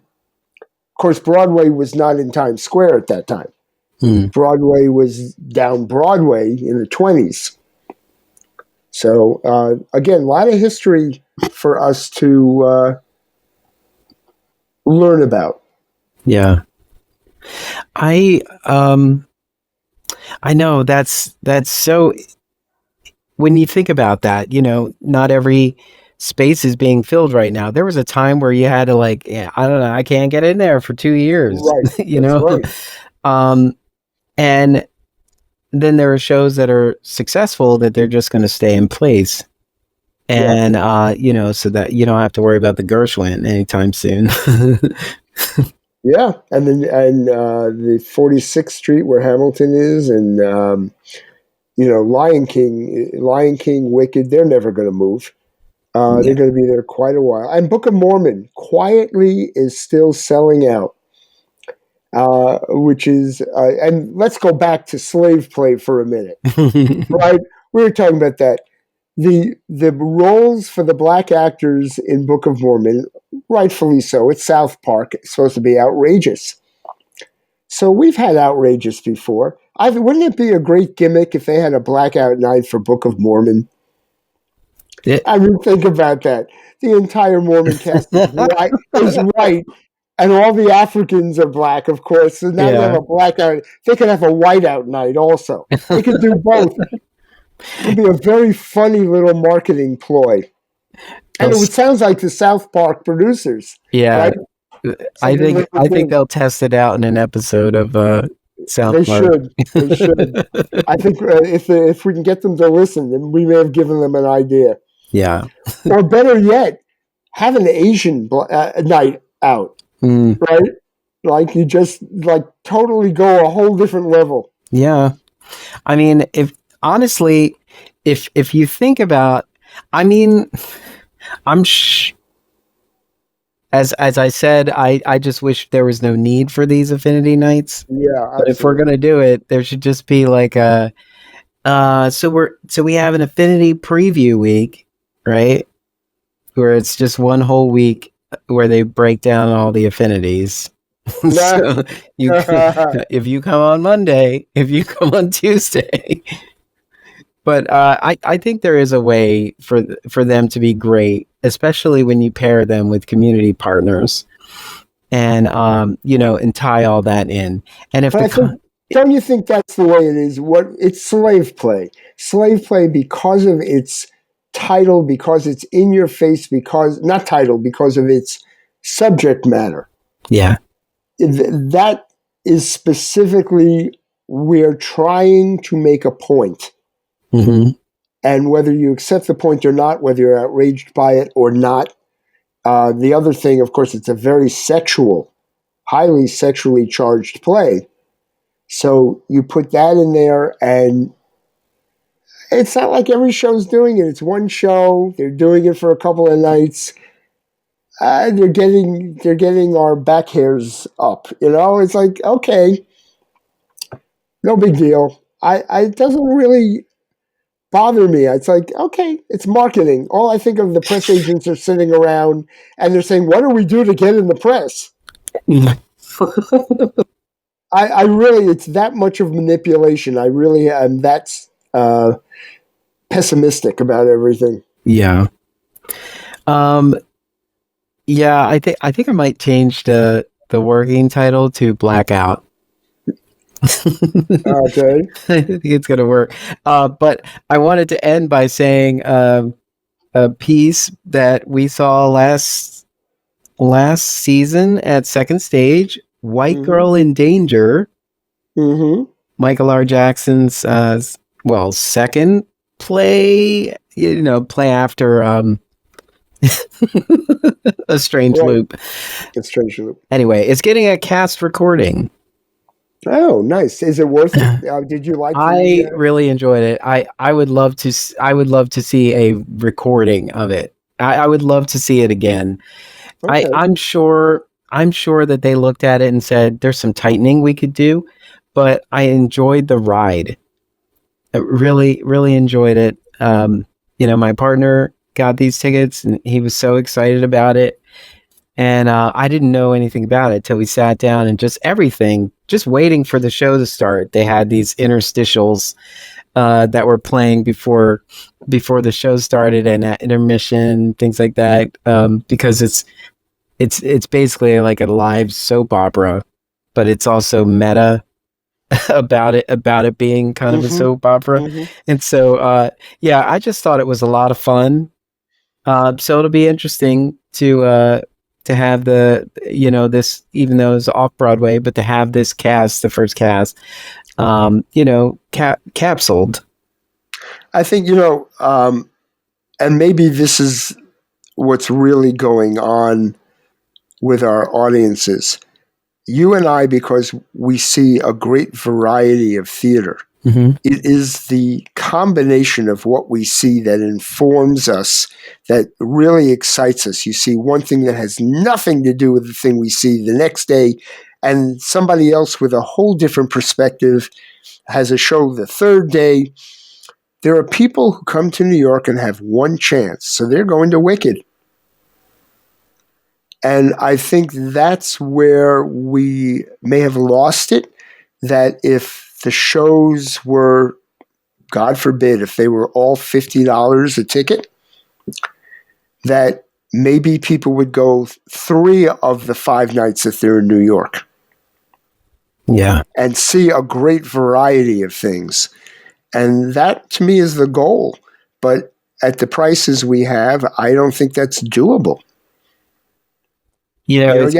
Of course, Broadway was not in Times Square at that time. Broadway was down Broadway in the 20s. So, again, a lot of history for us to learn about. Yeah. I know that's so, when you think about that, not every space is being filled right now. There was a time where you had to I don't know, I can't get in there for 2 years, right. Right. And then there are shows that are successful that they're just going to stay in place. And, so that you don't have to worry about the Gershwin anytime soon. Yeah, and the 46th Street where Hamilton is, and Lion King, Wicked, they're never going to move. They're going to be there quite a while. And Book of Mormon quietly is still selling out. which is, and let's go back to slave play for a minute, right? We were talking about that. The roles for the black actors in Book of Mormon, rightfully so, it's South Park, it's supposed to be outrageous. So we've had outrageous before. Wouldn't it be a great gimmick if they had a blackout night for Book of Mormon? Yeah. I mean, think about that. The entire Mormon cast is white, and all the Africans are black, of course. So now they have a blackout. They could have a whiteout night also. They could do both. It could be a very funny little marketing ploy. And it sounds like the South Park producers. Yeah. Right? I think they'll test it out in an episode of South They Park. They should. I think if we can get them to listen, then we may have given them an idea. Yeah. Or better yet, have an Asian night out, right? Like you just totally go a whole different level. Yeah. I mean, if you think about, I mean, as I said, I just wish there was no need for these affinity nights. Yeah. Absolutely. But if we're gonna do it, there should just be like so we have an affinity preview week, right? Where it's just one whole week where they break down all the affinities. So if you come on Monday, if you come on Tuesday. But I think there is a way for them to be great, especially when you pair them with community partners, and and tie all that in. And if don't you think that's the way it is? It's slave play because of its title, because it's in your face, because of its subject matter. Yeah, that is specifically, we're trying to make a point. Mm-hmm. And whether you accept the point or not, whether you're outraged by it or not, the other thing, of course, it's a very highly sexually charged play. So you put that in there, and it's not like every show's doing it. It's one show. They're doing it for a couple of nights. They're getting our back hairs up. It's like, okay, no big deal. It doesn't really bother me. It's like, okay, it's marketing. All I think of, the press agents are sitting around and they're saying, what do we do to get in the press? I really, it's that much of manipulation. I really am that's pessimistic about everything. Yeah. Yeah, I think I might change the working title to Blackout. Okay. I think it's gonna work. But I wanted to end by saying a piece that we saw last season at Second Stage, White Girl in Danger. Mm-hmm. Michael R. Jackson's second play, play after A Strange Loop. A Strange Loop. Anyway, it's getting a cast recording. Oh, nice! Is it worth it? Did you like? I really enjoyed it. I would love to see a recording of it. I would love to see it again. Okay. I'm sure that they looked at it and said, "There's some tightening we could do," but I enjoyed the ride. I really, really enjoyed it. My partner got these tickets and he was so excited about it. And I didn't know anything about it till we sat down, and just waiting for the show to start. They had these interstitials that were playing before the show started, and at intermission, things like that. Because it's basically like a live soap opera, but it's also meta about it being kind of a soap opera. Mm-hmm. And so I just thought it was a lot of fun. So it'll be interesting to have this, even though it's off Broadway, but to have this cast, the first cast, capsuled. I think, and maybe this is what's really going on with our audiences. You and I, because we see a great variety of theater, it is the combination of what we see that informs us, that really excites us. You see one thing that has nothing to do with the thing we see the next day, and somebody else with a whole different perspective has a show the third day. There are people who come to New York and have one chance, so they're going to Wicked. And I think that's where we may have lost it, that if the shows were, God forbid, if they were all $50 a ticket, that maybe people would go 3 of the 5 nights that they're in New York. Yeah. And see a great variety of things. And that, to me, is the goal. But at the prices we have, I don't think that's doable. You have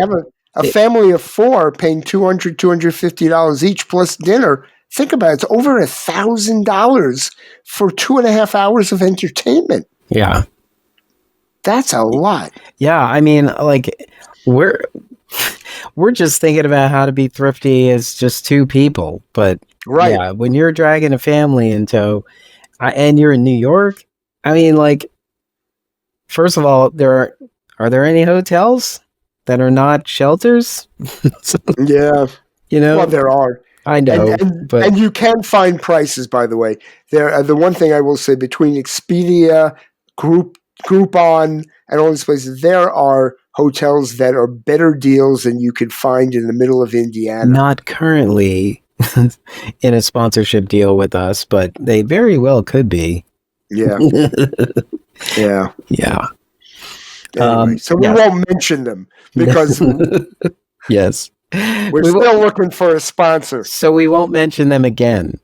a family of 4 paying $200, $250 each plus dinner. Think about it. It's over $1,000 for 2.5 hours of entertainment. Yeah. That's a lot. Yeah. I mean, like, we're just thinking about how to be thrifty as just 2 people. But right. Yeah, when you're dragging a family in tow and you're in New York, I mean, like, first of all, are there any hotels that are not shelters? Yeah. Well, there are. I know. And you can find prices, by the way. The one thing I will say, between Expedia, Groupon, and all these places, there are hotels that are better deals than you could find in the middle of Indiana. Not currently in a sponsorship deal with us, but they very well could be. Yeah. Yeah. Yeah. Anyway, so we won't mention them because yes, we're still looking for a sponsor. So we won't mention them again.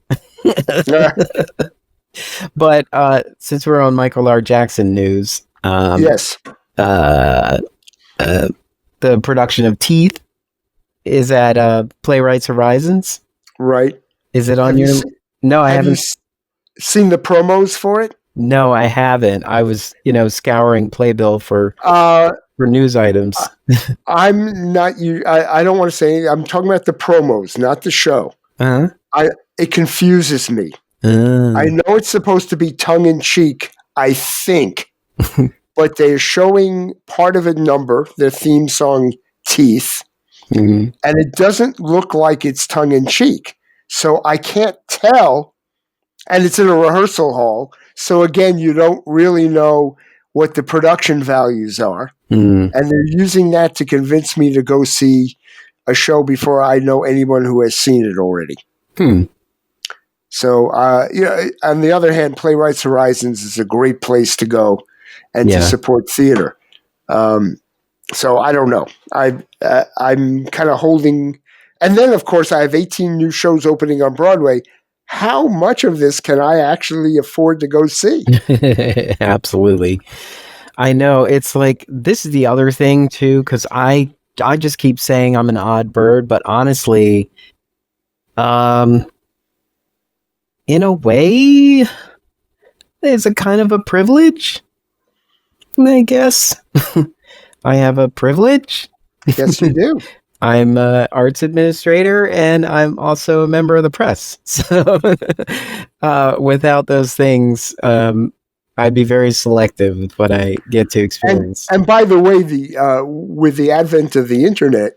But since we're on Michael R. Jackson news, yes, the production of Teeth is at Playwrights Horizons. Right. Is it on your? No, I haven't seen the promos for it. No, I haven't. I was, scouring Playbill for news items. I'm not you. I don't want to say anything. I'm talking about the promos, not the show. Uh-huh. It confuses me. I know it's supposed to be tongue in cheek, I think, but they're showing part of a number, their theme song, Teeth, and it doesn't look like it's tongue in cheek. So I can't tell, and it's in a rehearsal hall. So again, you don't really know what the production values are. And they're using that to convince me to go see a show before I know anyone who has seen it already. So, on the other hand, Playwrights Horizons is a great place to go and to support theater. So I don't know. I'm kind of holding. And then, of course, I have 18 new shows opening on Broadway. How much of this can I actually afford to go see? Absolutely. I know. It's like, this is the other thing, too, because I just keep saying I'm an odd bird, but honestly, in a way, it's a kind of a privilege, I guess. I have a privilege. Yes, you do. I'm an arts administrator, and I'm also a member of the press. So without those things, I'd be very selective with what I get to experience. And by the way, with the advent of the internet,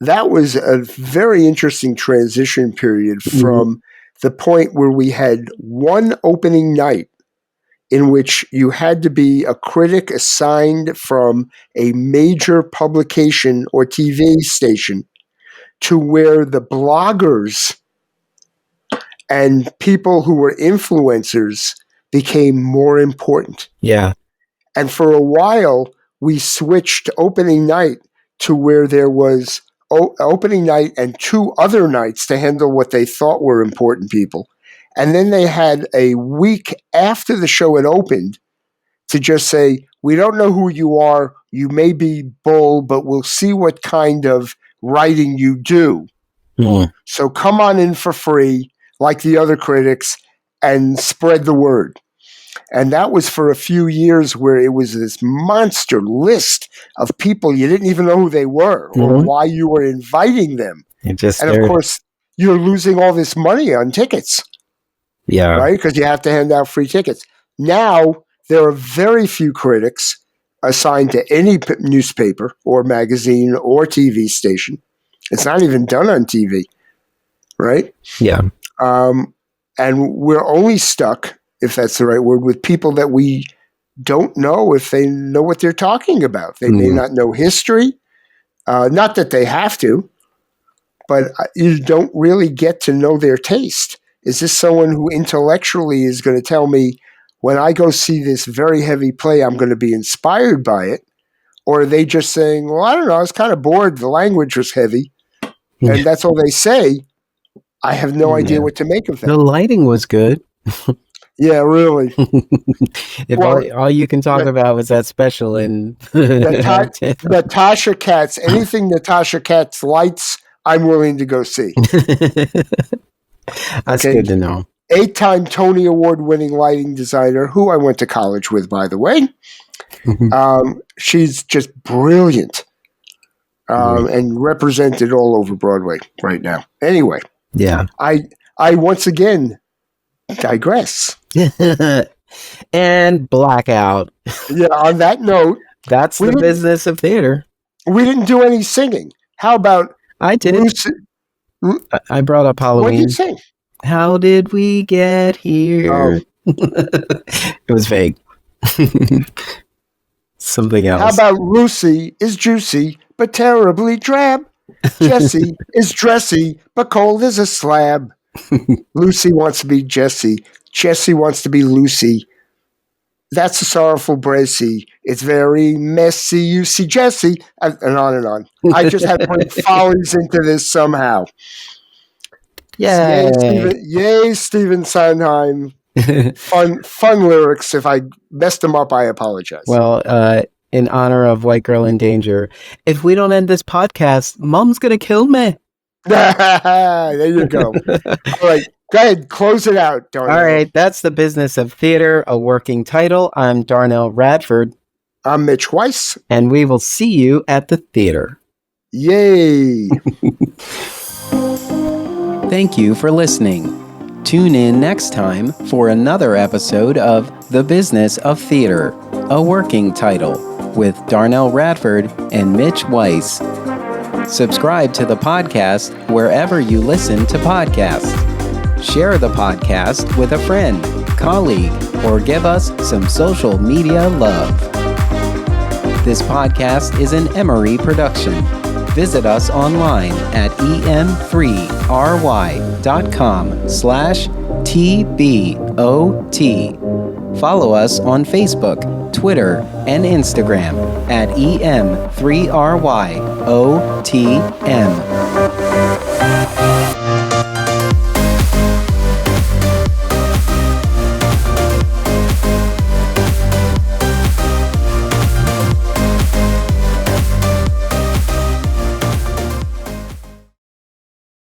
that was a very interesting transition period from the point where we had one opening night in which you had to be a critic assigned from a major publication or TV station, to where the bloggers and people who were influencers became more important. Yeah. And for a while, we switched opening night to where there was opening night and 2 other nights to handle what they thought were important people. And then they had a week after the show had opened to just say, we don't know who you are. You may be bull, but we'll see what kind of writing you do. So come on in for free, like the other critics, and spread the word. And that was for a few years, where it was this monster list of people you didn't even know who they were or why you were inviting them. And of course, you're losing all this money on tickets. Yeah. Right? Because you have to hand out free tickets. Now, there are very few critics assigned to any newspaper or magazine or TV station. It's not even done on TV, right? Yeah. And we're only stuck, if that's the right word, with people that we don't know if they know what they're talking about. They may not know history. Not that they have to, but you don't really get to know their taste. Is this someone who intellectually is going to tell me, when I go see this very heavy play, I'm going to be inspired by it? Or are they just saying, well, I don't know, I was kind of bored. The language was heavy. And that's all they say. I have no idea what to make of that. The lighting was good. Yeah, really. All you can talk about was that special in Natasha Katz. Anything Natasha Katz lights, I'm willing to go see. That's good to know. 8-time Tony Award-winning lighting designer, who I went to college with, by the way. She's just brilliant and represented all over Broadway right now. Anyway, yeah, I once again digress. And blackout. Yeah, on that note, that's the business of theater. We didn't do any singing. How about I did Lucy? I brought up Halloween. What did you sing? How did we get here? It was vague. Something else. How about Lucy is juicy but terribly drab? Jessie is dressy but cold as a slab. Lucy wants to be Jessie. Jessie wants to be Lucy. That's a sorrowful Bracy. It's very messy. You see Jessie, and on and on. I just had to put follies into this somehow. Yay, Stephen Sondheim. Fun lyrics. If I messed them up, I apologize. Well, in honor of White Girl in Danger, if we don't end this podcast, Mom's going to kill me. There you go. All right. Go ahead. Close it out, Darnell. All right. That's The Business of Theater, a working title. I'm Darnell Radford. I'm Mitch Weiss. And we will see you at the theater. Yay. Thank you for listening. Tune in next time for another episode of The Business of Theater, a working title, with Darnell Radford and Mitch Weiss. Subscribe to the podcast wherever you listen to podcasts. Share the podcast with a friend, colleague, or give us some social media love. This podcast is an Emory production. Visit us online at em3ry.com/TBOT. Follow us on Facebook, Twitter, and Instagram at em3ryotm.